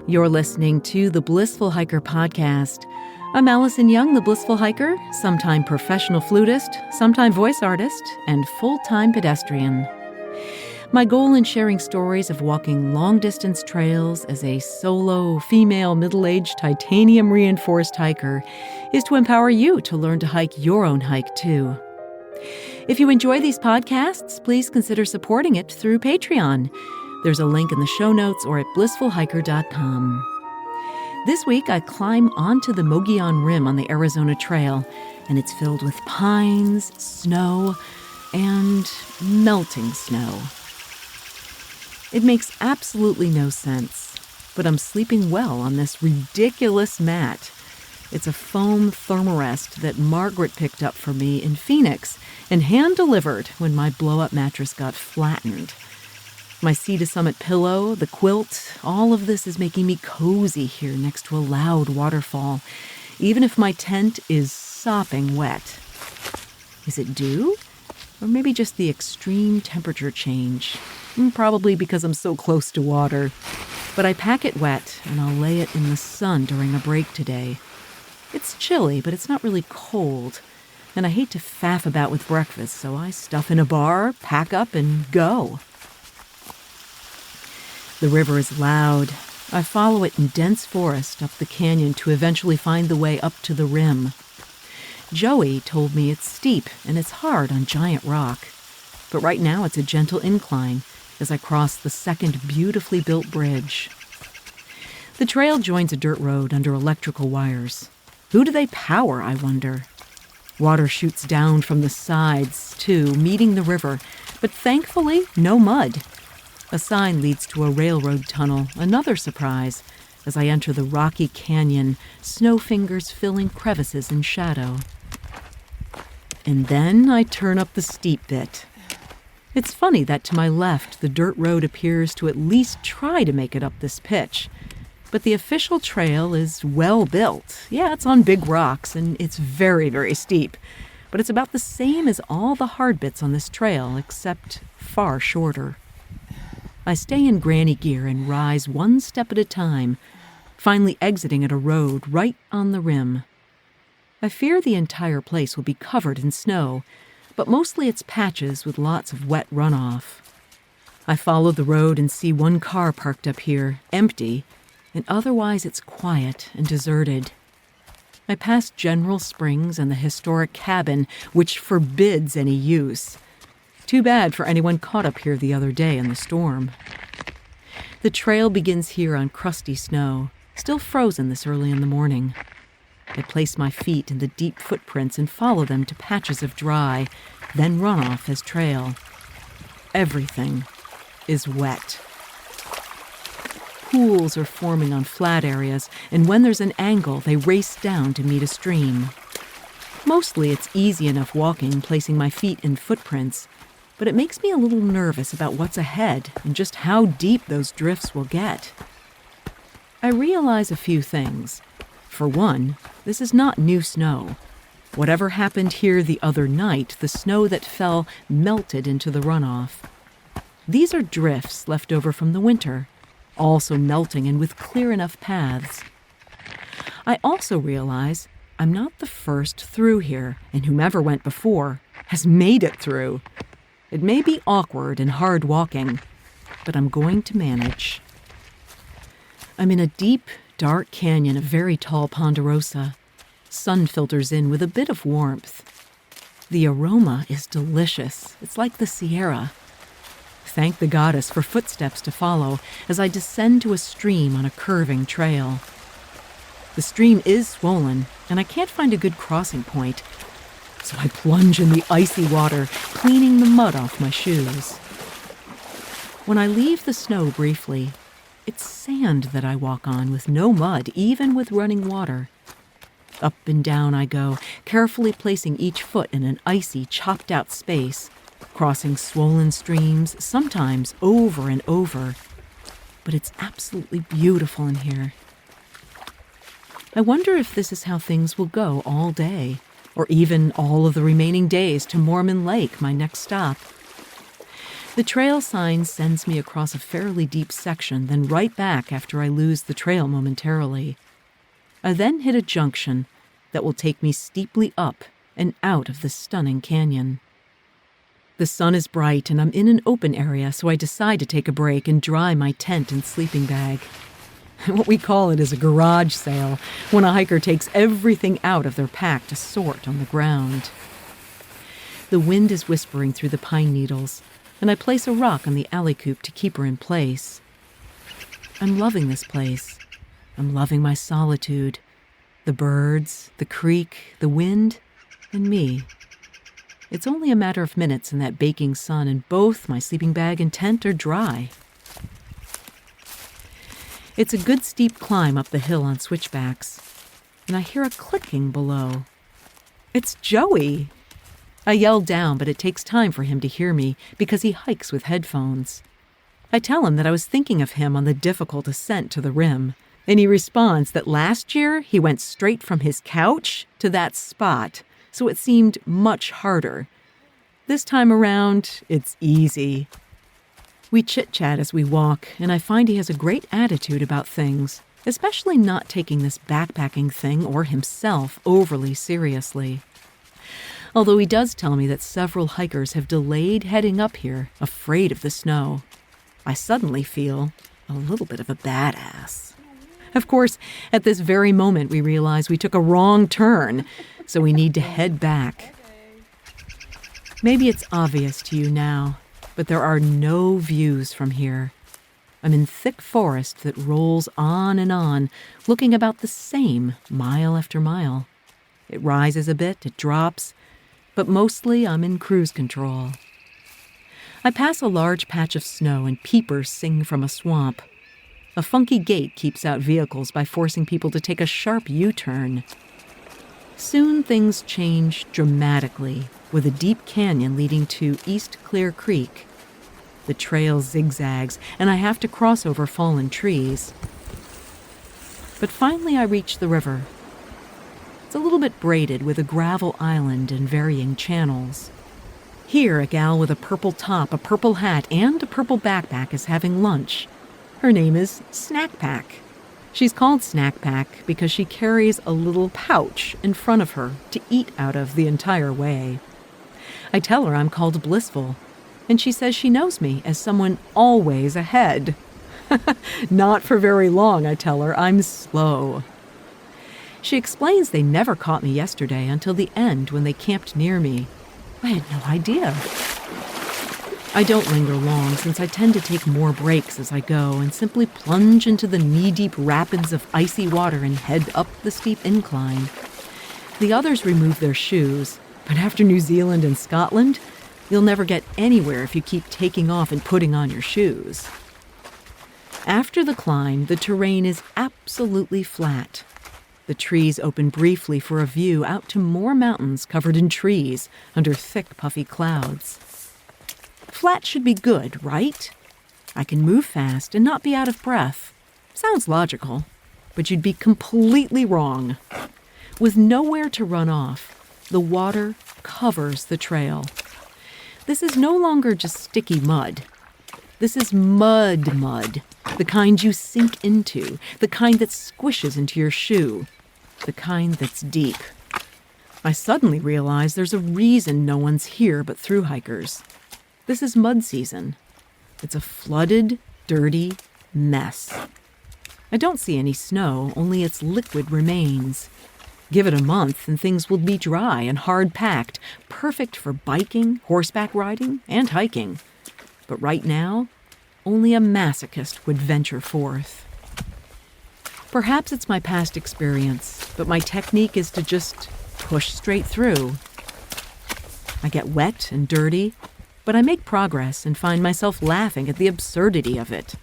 You're listening to the Blissful Hiker podcast. I'm Allison Young, the Blissful Hiker, sometime professional flutist, sometime voice artist, and full-time pedestrian. My goal in sharing stories of walking long-distance trails as a solo, female, middle-aged, titanium-reinforced hiker is to empower you to learn to hike your own hike, too. If you enjoy these podcasts, please consider supporting it through Patreon. There's a link in the show notes or at blissfulhiker.com. This week, I climb onto the Mogollon Rim on the Arizona Trail, and it's filled with pines, snow, and melting snow. It makes absolutely no sense, but I'm sleeping well on this ridiculous mat. It's a foam thermarest that Margaret picked up for me in Phoenix and hand-delivered when my blow-up mattress got flattened. My Sea to Summit pillow, the quilt, all of this is making me cozy here next to a loud waterfall, even if my tent is sopping wet. Is it dew? Or maybe just the extreme temperature change? Probably because I'm so close to water. But I pack it wet, and I'll lay it in the sun during a break today. It's chilly, but it's not really cold. And I hate to faff about with breakfast, so I stuff in a bar, pack up, and go. The river is loud. I follow it in dense forest up the canyon to eventually find the way up to the rim. Joey told me it's steep and it's hard on giant rock. But right now it's a gentle incline as I cross the second beautifully built bridge. The trail joins a dirt road under electrical wires. Who do they power, I wonder? Water shoots down from the sides, too, meeting the river, but thankfully no mud. A sign leads to a railroad tunnel, another surprise, as I enter the rocky canyon, snow fingers filling crevices in shadow. And then I turn up the steep bit. It's funny that to my left, the dirt road appears to at least try to make it up this pitch. But the official trail is well built. Yeah, it's on big rocks, and it's very, very steep. But it's about the same as all the hard bits on this trail, except far shorter. I stay in granny gear and rise one step at a time, finally exiting at a road right on the rim. I fear the entire place will be covered in snow, but mostly it's patches with lots of wet runoff. I follow the road and see one car parked up here, empty, and otherwise it's quiet and deserted. I pass General Springs and the historic cabin, which forbids any use. Too bad for anyone caught up here the other day in the storm. The trail begins here on crusty snow, still frozen this early in the morning. I place my feet in the deep footprints and follow them to patches of dry, then runoff as trail. Everything is wet. Pools are forming on flat areas, and when there's an angle, they race down to meet a stream. Mostly it's easy enough walking, placing my feet in footprints, but it makes me a little nervous about what's ahead and just how deep those drifts will get. I realize a few things. For one, this is not new snow. Whatever happened here the other night, the snow that fell melted into the runoff. These are drifts left over from the winter, also melting and with clear enough paths. I also realize I'm not the first through here, and whomever went before has made it through. It may be awkward and hard walking, but I'm going to manage. I'm in a deep, dark canyon of very tall Ponderosa. Sun filters in with a bit of warmth. The aroma is delicious. It's like the Sierra. Thank the goddess for footsteps to follow as I descend to a stream on a curving trail. The stream is swollen, and I can't find a good crossing point, so I plunge in the icy water, cleaning the mud off my shoes. When I leave the snow briefly, it's sand that I walk on with no mud, even with running water. Up and down I go, carefully placing each foot in an icy, chopped-out space, crossing swollen streams, sometimes over and over. But it's absolutely beautiful in here. I wonder if this is how things will go all day, or even all of the remaining days to Mormon Lake, my next stop. The trail sign sends me across a fairly deep section, then right back after I lose the trail momentarily. I then hit a junction that will take me steeply up and out of the stunning canyon. The sun is bright and I'm in an open area, so I decide to take a break and dry my tent and sleeping bag. What we call it is a garage sale, when a hiker takes everything out of their pack to sort on the ground. The wind is whispering through the pine needles, and I place a rock on the alley coop to keep her in place. I'm loving this place. I'm loving my solitude. The birds, the creek, the wind, and me. It's only a matter of minutes in that baking sun, and both my sleeping bag and tent are dry. It's a good steep climb up the hill on switchbacks, and I hear a clicking below. It's Joey! I yell down, but it takes time for him to hear me because he hikes with headphones. I tell him that I was thinking of him on the difficult ascent to the rim, and he responds that last year he went straight from his couch to that spot, so it seemed much harder. This time around, it's easy. We chit-chat as we walk, and I find he has a great attitude about things, especially not taking this backpacking thing or himself overly seriously. Although he does tell me that several hikers have delayed heading up here, afraid of the snow. I suddenly feel a little bit of a badass. Of course, at this very moment we realize we took a wrong turn, so we need to head back. Maybe it's obvious to you now, but there are no views from here. I'm in thick forest that rolls on, looking about the same mile after mile. It rises a bit, it drops, but mostly I'm in cruise control. I pass a large patch of snow and peepers sing from a swamp. A funky gate keeps out vehicles by forcing people to take a sharp U-turn. Soon things change dramatically, with a deep canyon leading to East Clear Creek. The trail zigzags, and I have to cross over fallen trees. But finally I reach the river. It's a little bit braided with a gravel island and varying channels. Here, a gal with a purple top, a purple hat, and a purple backpack is having lunch. Her name is Snack Pack. She's called Snack Pack because she carries a little pouch in front of her to eat out of the entire way. I tell her I'm called Blissful, and she says she knows me as someone always ahead. Not for very long, I tell her. I'm slow. She explains they never caught me yesterday until the end when they camped near me. I had no idea. I don't linger long since I tend to take more breaks as I go and simply plunge into the knee-deep rapids of icy water and head up the steep incline. The others remove their shoes, but after New Zealand and Scotland, you'll never get anywhere if you keep taking off and putting on your shoes. After the climb, the terrain is absolutely flat. The trees open briefly for a view out to more mountains covered in trees under thick, puffy clouds. Flat should be good, right? I can move fast and not be out of breath. Sounds logical, but you'd be completely wrong. With nowhere to run off, the water covers the trail. This is no longer just sticky mud. This is mud, the kind you sink into, the kind that squishes into your shoe, the kind that's deep. I suddenly realize there's a reason no one's here but thru hikers. This is mud season. It's a flooded, dirty mess. I don't see any snow, only its liquid remains. Give it a month and things will be dry and hard-packed, perfect for biking, horseback riding, and hiking. But right now, only a masochist would venture forth. Perhaps it's my past experience, but my technique is to just push straight through. I get wet and dirty, but I make progress and find myself laughing at the absurdity of it.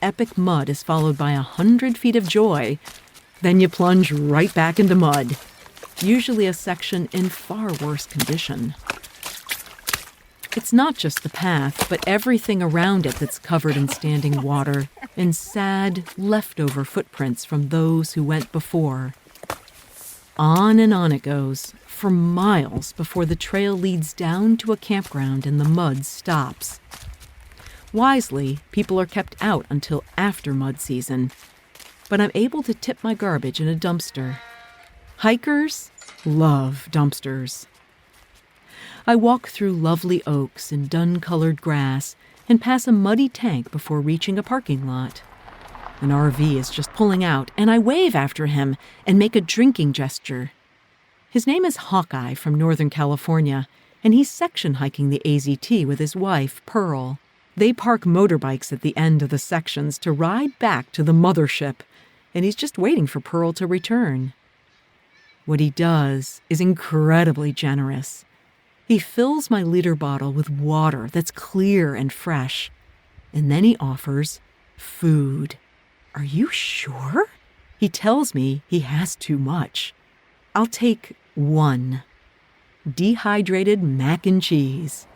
Epic mud is followed by 100 feet of joy. Then you plunge right back into mud, usually a section in far worse condition. It's not just the path, but everything around it that's covered in standing water and sad, leftover footprints from those who went before. On and on it goes, for miles before the trail leads down to a campground and the mud stops. Wisely, people are kept out until after mud season, but I'm able to tip my garbage in a dumpster. Hikers love dumpsters. I walk through lovely oaks and dun-colored grass and pass a muddy tank before reaching a parking lot. An RV is just pulling out, and I wave after him and make a drinking gesture. His name is Hawkeye from Northern California, and he's section hiking the AZT with his wife, Pearl. They park motorbikes at the end of the sections to ride back to the mothership, and he's just waiting for Pearl to return. What he does is incredibly generous. He fills my liter bottle with water that's clear and fresh, and then he offers food. Are you sure? He tells me he has too much. I'll take one. Dehydrated mac and cheese.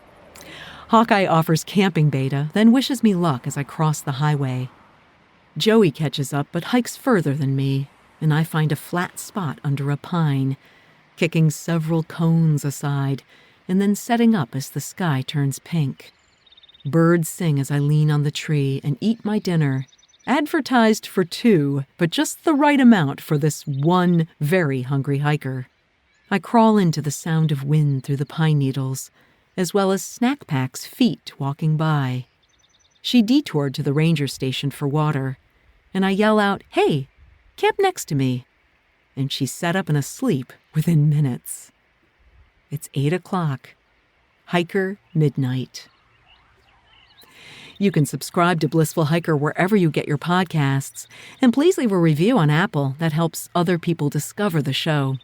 Hawkeye offers camping beta, then wishes me luck as I cross the highway. Joey catches up but hikes further than me, and I find a flat spot under a pine, kicking several cones aside, and then setting up as the sky turns pink. Birds sing as I lean on the tree and eat my dinner, advertised for 2, but just the right amount for this one very hungry hiker. I crawl into the sound of wind through the pine needles, as well as Snack Pack's feet walking by. She detoured to the ranger station for water, and I yell out, "Hey, camp next to me." And she's set up and asleep within minutes. It's 8 o'clock. Hiker midnight. You can subscribe to Blissful Hiker wherever you get your podcasts, and please leave a review on Apple. That helps other people discover the show.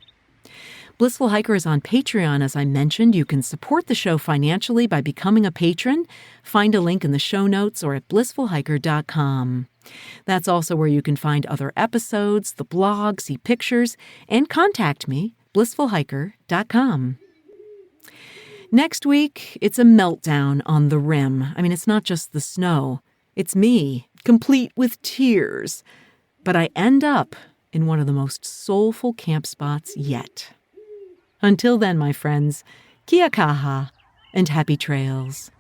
Blissful Hiker is on Patreon, as I mentioned. You can support the show financially by becoming a patron. Find a link in the show notes or at blissfulhiker.com. That's also where you can find other episodes, the blog, see pictures, and contact me, blissfulhiker.com. Next week, it's a meltdown on the rim. I mean, it's not just the snow. It's me, complete with tears. But I end up in one of the most soulful camp spots yet. Until then, my friends, kia kaha and happy trails.